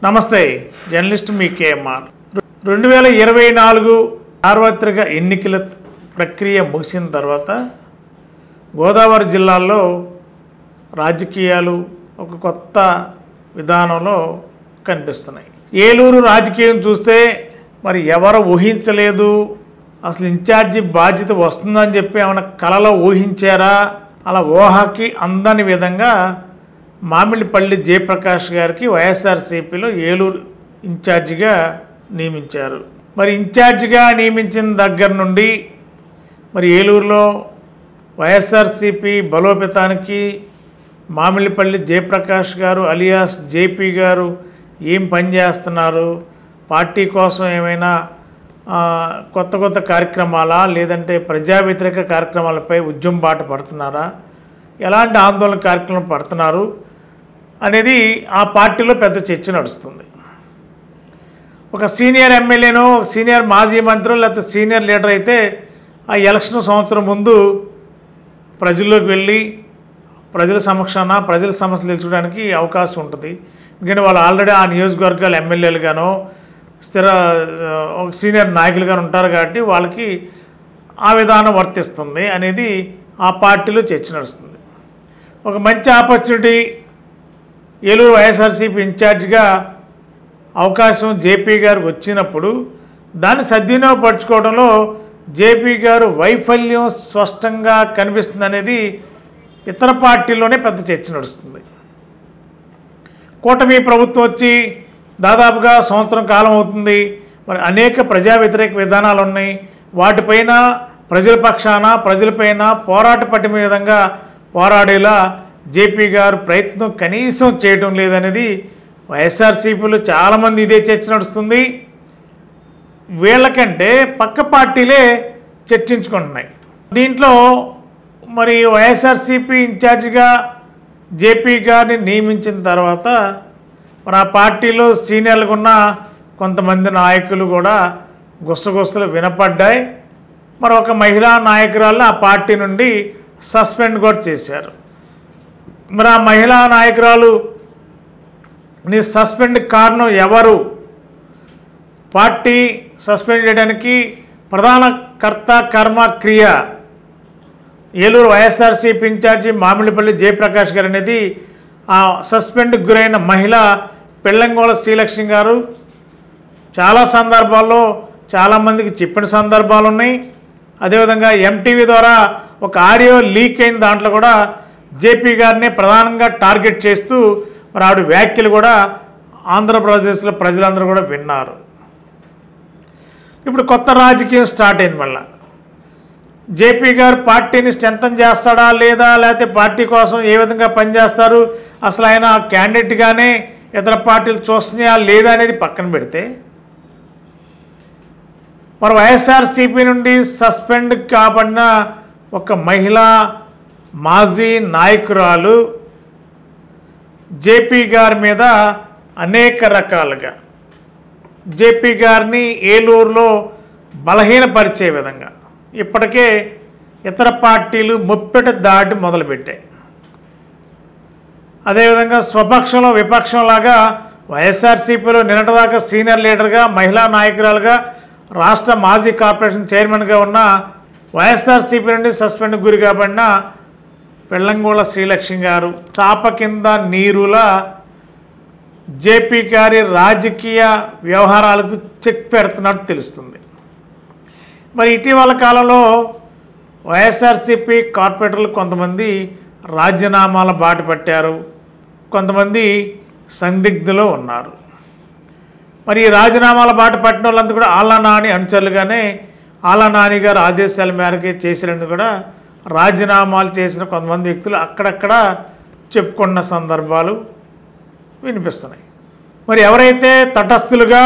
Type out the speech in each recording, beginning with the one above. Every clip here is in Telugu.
నమస్తే, జర్నలిస్ట్ మీ కేఎంఆర్. 2024 సార్వత్రిక ఎన్నికల ప్రక్రియ ముగిసిన తర్వాత గోదావరి జిల్లాలో రాజకీయాలు ఒక కొత్త విధానంలో కనిపిస్తున్నాయి. ఏలూరు రాజకీయం చూస్తే మరి ఎవరు ఊహించలేదు, అసలు ఇన్ఛార్జి బాధ్యత వస్తుందని చెప్పి ఏమైనా కలలో ఊహించారా? అలా ఊహకి అందని విధంగా మామిడిపల్లి జయప్రకాష్ గారికి వైఎస్ఆర్సీపీలో ఏలూరు ఇన్ఛార్జిగా నియమించారు. మరి ఇన్ఛార్జిగా నియమించిన దగ్గర నుండి మరి ఏలూరులో వైఎస్ఆర్సీపీ బలోపేతానికి మామిడిపల్లి జయప్రకాష్ గారు అలియాస్ జేపీ గారు ఏం పని చేస్తున్నారు, పార్టీ కోసం ఏమైనా కొత్త కార్యక్రమాలా లేదంటే ప్రజా వ్యతిరేక కార్యక్రమాలపై ఉద్యమం బాట పడుతున్నారా, ఎలాంటి ఆందోళన కార్యక్రమం పడుతున్నారు అనేది ఆ పార్టీలో పెద్ద చర్చ నడుస్తుంది. ఒక సీనియర్ ఎమ్మెల్యేనో సీనియర్ మాజీ మంత్రి లేకపోతే సీనియర్ లీడర్ అయితే ఆ ఎలక్షన్ సంవత్సరం ముందు ప్రజల్లోకి వెళ్ళి ప్రజల సమక్షాన ప్రజల సమస్యలు తెలుసుకోవడానికి అవకాశం ఉంటుంది. ఎందుకంటే వాళ్ళు ఆల్రెడీ ఆ నియోజకవర్గాలు ఎమ్మెల్యేలుగానో సీనియర్ నాయకులుగాను ఉంటారు కాబట్టి వాళ్ళకి ఆ విధానం వర్తిస్తుంది అనేది ఆ పార్టీలో చర్చ నడుస్తుంది. ఒక మంచి ఆపర్చునిటీ ఏలూరు వైఎస్ఆర్సీపీ ఇన్ఛార్జిగా అవకాశం జేపీ గారికి వచ్చినప్పుడు దాన్ని సద్వినియోగపరచుకోవడంలో జేపీ గారు వైఫల్యం స్పష్టంగా కనిపిస్తుంది అనేది ఇతర పార్టీల్లోనే పెద్ద చర్చ నడుస్తుంది. కూటమి ప్రభుత్వం వచ్చి దాదాపుగా సంవత్సరం కాలం అవుతుంది. మరి అనేక ప్రజా వ్యతిరేక విధానాలు ఉన్నాయి. వాటిపైన ప్రజల పక్షాన ప్రజలపైన పోరాట పట్టిన విధంగా పోరాడేలా జేపీ గారు ప్రయత్నం కనీసం చేయడం లేదనేది వైఎస్ఆర్సీపీలో చాలామంది ఇదే చర్చ నడుస్తుంది. వీళ్ళకంటే పక్క పార్టీలే చర్చించుకుంటున్నాయి. దీంట్లో మరి వైఎస్ఆర్సీపీ ఇన్ఛార్జిగా జేపీ గారిని నియమించిన తర్వాత మరి ఆ పార్టీలో సీనియర్లుగా ఉన్న కొంతమంది నాయకులు కూడా గుసగుసలు వినపడ్డాయి. మరి ఒక మహిళా నాయకురాలను ఆ పార్టీ నుండి సస్పెండ్ కూడా చేశారు. మరి ఆ మహిళా నాయకురాలు నీ సస్పెండ్ కారణం ఎవరు? పార్టీ సస్పెండ్ చేయడానికి ప్రధాన కర్త కర్మ క్రియ ఏలూరు వైఎస్ఆర్సీపీ ఇన్ఛార్జి మామిడిపల్లి జయప్రకాష్ గారు అనేది ఆ సస్పెండ్కి గురైన మహిళ పెళ్ళంగోళ శ్రీలక్ష్మి గారు చాలా సందర్భాల్లో చాలామందికి చెప్పిన సందర్భాలు ఉన్నాయి. అదేవిధంగా ఎంటీవీ ద్వారా ఒక ఆడియో లీక్ అయిన దాంట్లో కూడా జేపీ గారిని ప్రధానంగా టార్గెట్ చేస్తూ మరి ఆవిడ వ్యాఖ్యలు కూడా ఆంధ్రప్రదేశ్లో ప్రజలందరూ కూడా విన్నారు. ఇప్పుడు కొత్త రాజకీయం స్టార్ట్ అయింది. మళ్ళీ జేపీ గారు పార్టీని స్ట్రెంథన్ చేస్తాడా లేదా, లేకపోతే పార్టీ కోసం ఏ విధంగా పనిచేస్తారు, అసలు ఆయన క్యాండిడేట్గానే ఇతర పార్టీలు చూస్తున్నాయా లేదా అనేది పక్కన పెడితే మరి వైఎస్ఆర్సీపీ నుండి సస్పెండ్ కాబడిన ఒక మహిళా మాజీ నాయకురాలు జేపీ గారి మీద అనేక రకాలుగా జేపీ గారిని ఏలూరులో బలహీనపరిచే విధంగా ఇప్పటికే ఇతర పార్టీలు ముప్పెట దాటి మొదలుపెట్టాయి. అదేవిధంగా స్వపక్షంలో విపక్షంలాగా వైఎస్ఆర్సీపీలో నిన్నటిదాకా సీనియర్ లీడర్గా మహిళా నాయకురాలుగా రాష్ట్ర మాజీ కార్పొరేషన్ చైర్మన్గా ఉన్న వైఎస్ఆర్సీపీ నుండి సస్పెండ్ గురి కాబడిన పెళ్ళంగోళ శ్రీలక్ష్మి గారు చాప కింద నీరులా జేపీ గారి రాజకీయ వ్యవహారాలకు చెక్ పెడుతున్నట్టు తెలుస్తుంది. మరి ఇటీవల కాలంలో వైఎస్ఆర్సీపీ కార్పొరేటర్లు కొంతమంది రాజీనామాల బాట పట్టారు, కొంతమంది సందిగ్ధలో ఉన్నారు. మరి ఈ రాజీనామాల బాట పట్టిన వాళ్ళంతా కూడా ఆళ్ళ నాని అనుచరులుగానే ఆళ్ళ నాని గారు ఆదేశాల మేరకే చేసినందుకు కూడా రాజీనామాలు చేసిన కొంతమంది వ్యక్తులు అక్కడక్కడ చెప్పుకున్న సందర్భాలు వినిపిస్తున్నాయి. మరి ఎవరైతే తటస్థులుగా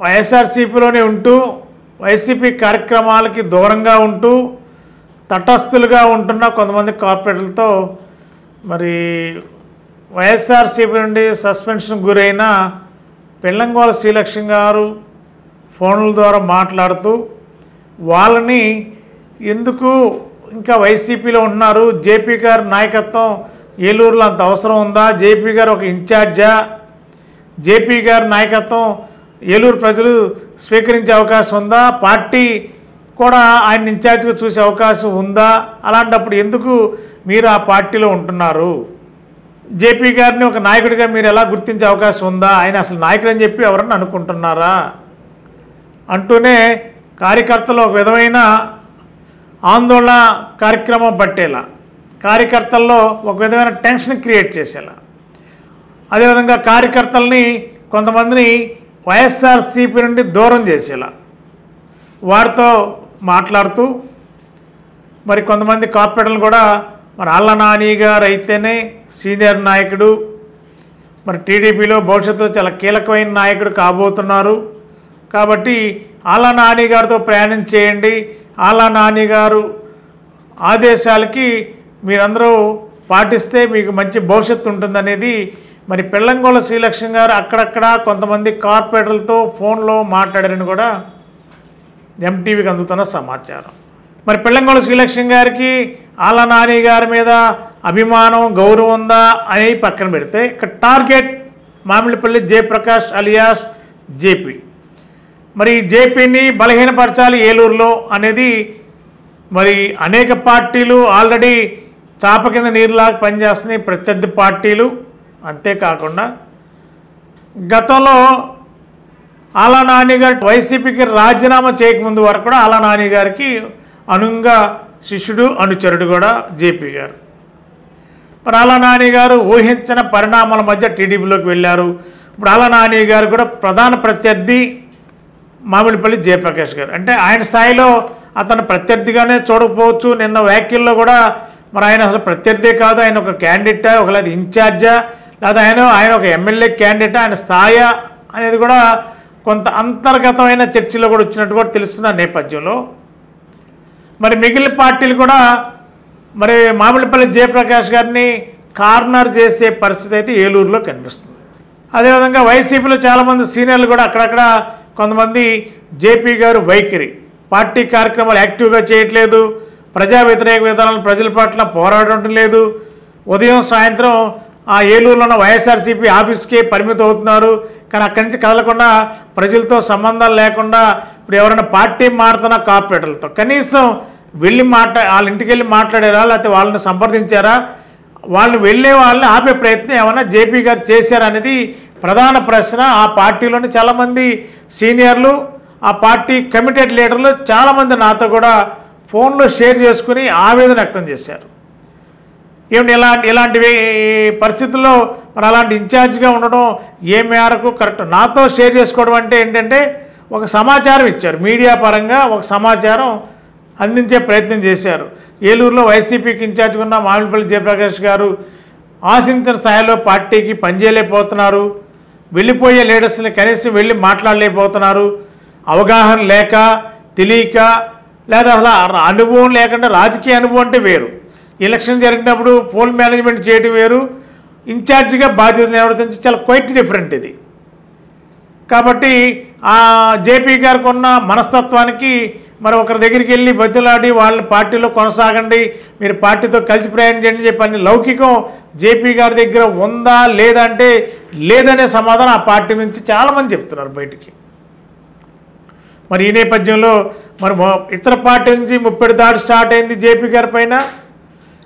వైఎస్ఆర్సీపీలోనే ఉంటూ వైసీపీ కార్యక్రమాలకి దూరంగా ఉంటూ తటస్థులుగా ఉంటున్న కొంతమంది కార్పొరేటర్లతో మరి వైఎస్ఆర్సీపీ నుండి సస్పెన్షన్ గురైన పెళ్ళంగోళ శ్రీలక్ష్మి గారు ఫోన్ల ద్వారా మాట్లాడుతూ వాళ్ళని ఎందుకు ఇంకా వైసీపీలో ఉన్నారు, జేపీ గారి నాయకత్వం ఏలూరులో అంత అవసరం ఉందా, జేపీ గారు ఒక ఇన్ఛార్జా, జేపీ గారి నాయకత్వం ఏలూరు ప్రజలు స్వీకరించే అవకాశం ఉందా? పార్టీ కూడా ఆయన ఇన్ఛార్జ్గా చూసే అవకాశం ఉందా? అలాంటప్పుడు ఎందుకు మీరు ఆ పార్టీలో ఉంటున్నారు? జేపీ గారిని ఒక నాయకుడిగా మీరు ఎలా గుర్తించే అవకాశం ఉందా? ఆయన అసలు నాయకుడు అని చెప్పి ఎవరన్నా అనుకుంటున్నారా అంటూనే కార్యకర్తలు ఒక విధమైన ఆందోళన కార్యక్రమం పట్టేలా, కార్యకర్తల్లో ఒక విధమైన టెన్షన్ క్రియేట్ చేసేలా, అదేవిధంగా కార్యకర్తల్ని కొంతమందిని వైఎస్ఆర్సీపీ నుండి దూరం చేసేలా వారితో మాట్లాడుతూ మరి కొంతమంది కార్పొరేటర్లు కూడా మరి ఆళ్ళ నాని గారు అయితేనే సీనియర్ నాయకుడు, మరి టీడీపీలో భవిష్యత్తులో చాలా కీలకమైన నాయకుడు కాబోతున్నారు కాబట్టి ఆళ్ళ నాని గారితో ప్రయాణం చేయండి, ఆళ్ళ నాని గారు ఆదేశాలకి మీరందరూ పాటిస్తే మీకు మంచి భవిష్యత్తు ఉంటుందనేది మరి పెళ్ళంగొల్ల శ్రీలక్ష్మి గారు అక్కడక్కడ కొంతమంది కార్పొరేటర్లతో ఫోన్లో మాట్లాడారని కూడా ఎంటీవీకి అందుతున్న సమాచారం. మరి పెళ్ళంగొల్ల శ్రీలక్ష్మి గారికి ఆళ్ళ నాని గారి మీద అభిమానం గౌరవం ఉందా అని పక్కన పెడితే ఇక్కడ target Mamidipalli Jayaprakash alias JP. మరి జేపీని బలహీనపరచాలి ఏలూరులో అనేది మరి అనేక పార్టీలు ఆల్రెడీ చాప కింద నీరులాగా పనిచేస్తున్నాయి ప్రత్యర్థి పార్టీలు. అంతేకాకుండా గతంలో ఆళ్ళ నాని గారు వైసీపీకి రాజీనామా చేయకముందు వరకు కూడా ఆళ్ళ నాని గారికి అనుంగా శిష్యుడు అనుచరుడు కూడా జేపీ గారు. మరి ఆళ్ళ నాని గారు ఊహించిన పరిణామాల మధ్య టీడీపీలోకి వెళ్ళారు. ఇప్పుడు ఆళ్ళ నాని గారు కూడా ప్రధాన ప్రత్యర్థి మామిడిపల్లి జయప్రకాష్ గారు. అంటే ఆయన స్థాయిలో అతను ప్రత్యర్థిగానే చూడకపోవచ్చు. నిన్న వ్యాఖ్యల్లో కూడా మరి ఆయన అసలు ప్రత్యర్థే కాదు, ఆయన ఒక క్యాండిడేటా, ఒకవేళ ఇన్ఛార్జా, లేదా ఆయన ఒక ఎమ్మెల్యే క్యాండిడేటా, ఆయన స్థాయి అనేది కూడా కొంత అంతర్గతమైన చర్చలో కూడా వచ్చినట్టు కూడా తెలుస్తున్న నేపథ్యంలో మరి మిగిలిన పార్టీలు కూడా మరి మామిడిపల్లి జయప్రకాష్ గారిని కార్నర్ చేసే పరిస్థితి అయితే ఏలూరులో కనిపిస్తుంది. అదేవిధంగా వైసీపీలో చాలామంది సీనియర్లు కూడా అక్కడక్కడ కొంతమంది జేపీ గారు వైఖరి, పార్టీ కార్యక్రమాలు యాక్టివ్గా చేయట్లేదు, ప్రజా వ్యతిరేక విధానాలు ప్రజల పట్ల పోరాడటం లేదు, ఉదయం సాయంత్రం ఆ ఏలూరులో ఉన్న వైఎస్ఆర్సీపీ ఆఫీస్కే పరిమితం అవుతున్నారు. కానీ అక్కడి నుంచి కదలకుండా ప్రజలతో సంబంధాలు లేకుండా ఇప్పుడు ఎవరైనా పార్టీ మారుతున్న కార్పొరేటర్లతో కనీసం వెళ్ళి వాళ్ళ ఇంటికి వెళ్ళి మాట్లాడారా, లేకపోతే వాళ్ళని సంప్రదించారా, వాళ్ళని వెళ్ళే వాళ్ళని ఆపే ప్రయత్నం ఏమైనా జేపీ గారు చేశారా అనేది ప్రధాన ప్రశ్న. ఆ పార్టీలోని చాలామంది సీనియర్లు, ఆ పార్టీ కమిటెడ్ లీడర్లు చాలామంది నాతో కూడా ఫోన్లో షేర్ చేసుకుని ఆవేదన వ్యక్తం చేశారు. ఏమిటి ఇలాంటి పరిస్థితుల్లో మరి అలాంటి ఇన్ఛార్జ్గా ఉండడం ఏ మేరకు కరెక్ట్? నాతో షేర్ చేసుకోవడం అంటే ఏంటంటే ఒక సమాచారం ఇచ్చారు, మీడియా పరంగా ఒక సమాచారం అందించే ప్రయత్నం చేశారు. ఏలూరులో వైసీపీకి ఇన్ఛార్జ్గా ఉన్న మామిడిపల్లి జయప్రకాష్ గారు ఆశించిన స్థాయిలో పార్టీకి పనిచేయలేకపోతున్నారు, వెళ్ళిపోయే లీడర్స్ని కనీసం వెళ్ళి మాట్లాడలేకపోతున్నారు, అవగాహన లేక తెలియక లేదా అసలు అనుభవం లేకుండా, రాజకీయ అనుభవం అంటే వేరు, ఎలక్షన్ జరిగినప్పుడు పోల్ మేనేజ్మెంట్ చేయడం వేరు, ఇన్ఛార్జిగా బాధ్యతలు నిర్వర్తించి చాలా క్వైట్ డిఫరెంట్ ఇది. కాబట్టి ఆ జేపీ గారికి ఉన్న మనస్తత్వానికి మరి ఒకరి దగ్గరికి వెళ్ళి బతిలాడి వాళ్ళని పార్టీలో కొనసాగండి, మీరు పార్టీతో కలిసి ప్రయాణం చేయండి చెప్పని లౌకికం జేపీ గారి దగ్గర ఉందా లేదా అంటే లేదనే సమాధానం ఆ పార్టీ నుంచి చాలామంది చెప్తున్నారు బయటికి. మరి ఈ నేపథ్యంలో మరి ఇతర పార్టీ నుంచి ముప్పటి దాడి స్టార్ట్ అయింది జేపీ గారి పైన.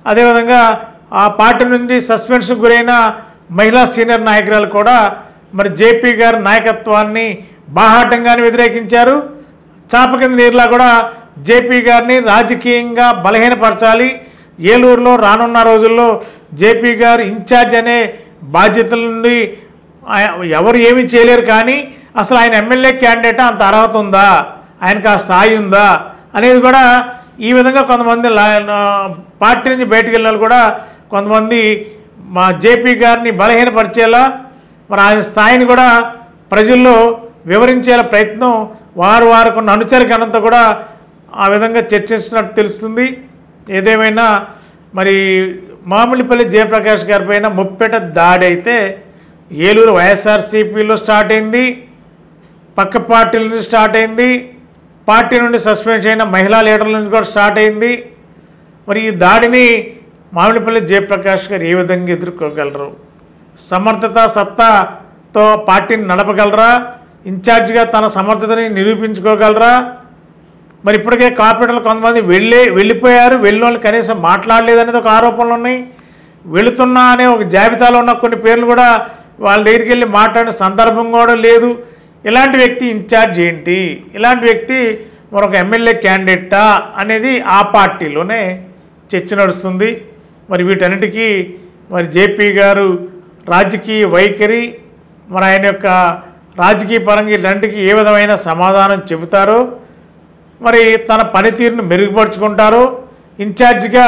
అదేవిధంగా ఆ పార్టీ నుండి సస్పెన్షన్ గురైన మహిళా సీనియర్ నాయకురాలు కూడా మరి జేపీ గారి నాయకత్వాన్ని బాహాటంగానే వ్యతిరేకించారు. చాప కింద నీరులా కూడా జేపీ గారిని రాజకీయంగా బలహీనపరచాలి, ఏలూరులో రానున్న రోజుల్లో జేపీ గారు ఇన్ఛార్జ్ అనే బాధ్యతల నుండి ఎవరు ఏమీ చేయలేరు, కానీ అసలు ఆయన ఎమ్మెల్యే క్యాండిడేట్ అంత అర్హత ఉందా, ఆయనకు ఆ స్థాయి ఉందా అనేది కూడా ఈ విధంగా కొంతమంది పార్టీ నుంచి బయటకు వెళ్ళిన వాళ్ళు కూడా కొంతమంది మా జేపీ గారిని బలహీనపరిచేలా మరి ఆయన స్థాయిని కూడా ప్రజల్లో వివరించేలా ప్రయత్నం వారికి ఉన్న అనుచరికనంతా కూడా ఆ విధంగా చర్చిస్తున్నట్టు తెలుస్తుంది. ఏదేమైనా మరి మామిడిపల్లి జయప్రకాష్ గారి పైన ముప్పెట దాడి అయితే ఏలూరు వైఎస్ఆర్సీపీలో స్టార్ట్ అయింది, పక్క పార్టీల నుంచి స్టార్ట్ అయింది, పార్టీ నుండి సస్పెండ్ అయిన మహిళా లీడర్ల నుంచి కూడా స్టార్ట్ అయింది. మరి ఈ దాడిని మామిడిపల్లి జయప్రకాష్ గారు ఏ విధంగా ఎదుర్కోగలరు? సమర్థత సత్తా తో పార్టీని నడపగలరా, ఇన్ఛార్జిగా తన సమర్థతని నిరూపించుకోగలరా? మరి ఇప్పటికే కార్పొరేటర్లు కొంతమంది వెళ్ళిపోయారు, వెళ్ళిన వాళ్ళు కనీసం మాట్లాడలేదనేది ఒక ఆరోపణలు ఉన్నాయి. వెళుతున్నా అనే ఒక జాబితాలో ఉన్న కొన్ని పేర్లు కూడా వాళ్ళ దగ్గరికి వెళ్ళి మాట్లాడిన సందర్భం కూడా లేదు. ఇలాంటి వ్యక్తి ఇన్ఛార్జ్ ఏంటి, ఇలాంటి వ్యక్తి మరొక ఎమ్మెల్యే క్యాండిడేటా అనేది ఆ పార్టీలోనే చర్చ నడుస్తుంది. మరి వీటన్నిటికీ మరి జేపీ గారు రాజకీయ వైఖరి, మరి ఆయన యొక్క రాజకీయ పరంగా ఇలాంటికి ఏ విధమైన సమాధానం చెబుతారో, మరి తన పనితీరును మెరుగుపరుచుకుంటారో, ఇన్ఛార్జిగా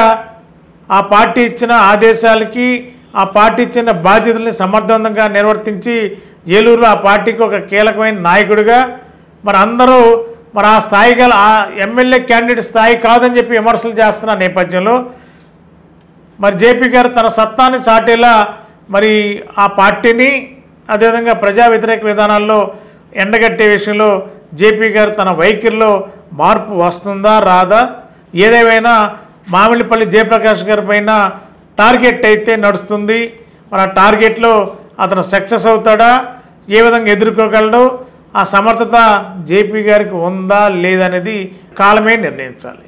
ఆ పార్టీ ఇచ్చిన ఆదేశాలకి, ఆ పార్టీ ఇచ్చిన బాధ్యతల్ని సమర్థవంతంగా నిర్వర్తించి ఏలూరులో ఆ పార్టీకి ఒక కీలకమైన నాయకుడిగా మరి అందరూ మరి ఆ స్థాయి గల ఆ ఎమ్మెల్యే క్యాండిడేట్ స్థాయి కాదని చెప్పి విమర్శలు చేస్తున్న నేపథ్యంలో మరి జేపీ గారు తన సత్తాన్ని చాటేలా మరి ఆ పార్టీని అదేవిధంగా ప్రజా వ్యతిరేక విధానాల్లో ఎండగట్టే విషయంలో జేపీ గారు తన వైఖరిలో మార్పు వస్తుందా రాదా? ఏదేమైనా మామిడిపల్లి జయప్రకాష్ గారి పైన టార్గెట్ అయితే నడుస్తుంది. మరి ఆ టార్గెట్లో అతను సక్సెస్ అవుతాడా, ఏ విధంగా ఎదుర్కోగలడు, ఆ సమర్థత జేపీ గారికి ఉందా లేదనేది కాలమే నిర్ణయించాలి.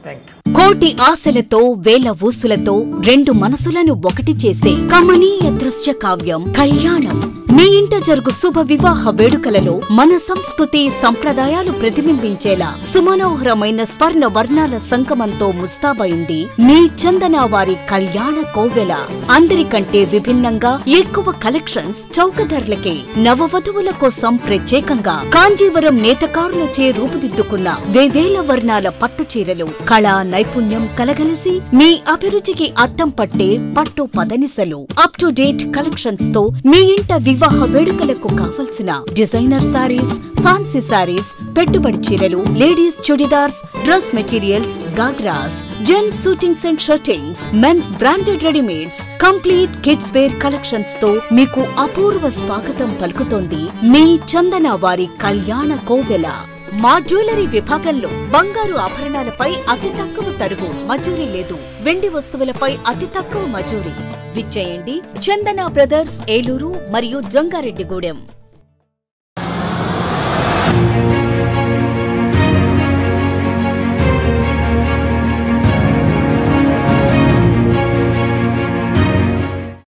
Thank you. కోటి ఆశలతో వేల ఊసులతో రెండు మనసులను ఒకటి చేసే కమనీయ దృశ్య కావ్యం కళ్యాణం. మీ ఇంట జరుగు శుభ వివాహ వేడుకలలో మన సంస్కృతి సంప్రదాయాలు ప్రతిబింబించేలా సుమనోహరమైన స్వర్ణ వర్ణాల సంగమంతో ముస్తాబైంది మీ చందన వారి కళ్యాణ కోవెల. అందరికంటే విభిన్నంగా ఎక్కువ కలెక్షన్స్ చౌక ధరలకే నవవధువుల కోసం ప్రత్యేకంగా కాంజీవరం నేతకారులచే రూపుదిద్దుకున్న వేవేల వర్ణాల పట్టు చీరలు కళా నైపుణ్యం కలగలిసి మీ అభిరుచికి అద్దం పట్టే పట్టు పదనిసలు అప్ టు డేట్ కలెక్షన్స్ తో మీ ఇంట వివాహ వేడుకలకు కావలసిన డిజైనర్ సారీస్, ఫ్యాన్సీ సారీస్, పెట్టుబడి చీరలు, ladies churidars, dress materials, ghagras, gents suitings and shirtings, men's branded readymades, complete kids wear collections తో మీకు అపూర్వ స్వాగతం పలుకుతోంది మీ చందన వారి కళ్యాణ కోవెల. మా జ్యువెలరీ విభాగంలో బంగారు ఆభరణాలపై అతి తక్కువ తరుగు మజూరీ లేదు, వెండి వస్తువులపై అతి తక్కువ మజూరీ. విచ్చేయండి చందన బ్రదర్స్ ఏలూరు మరియు జంగారెడ్డిగూడెం.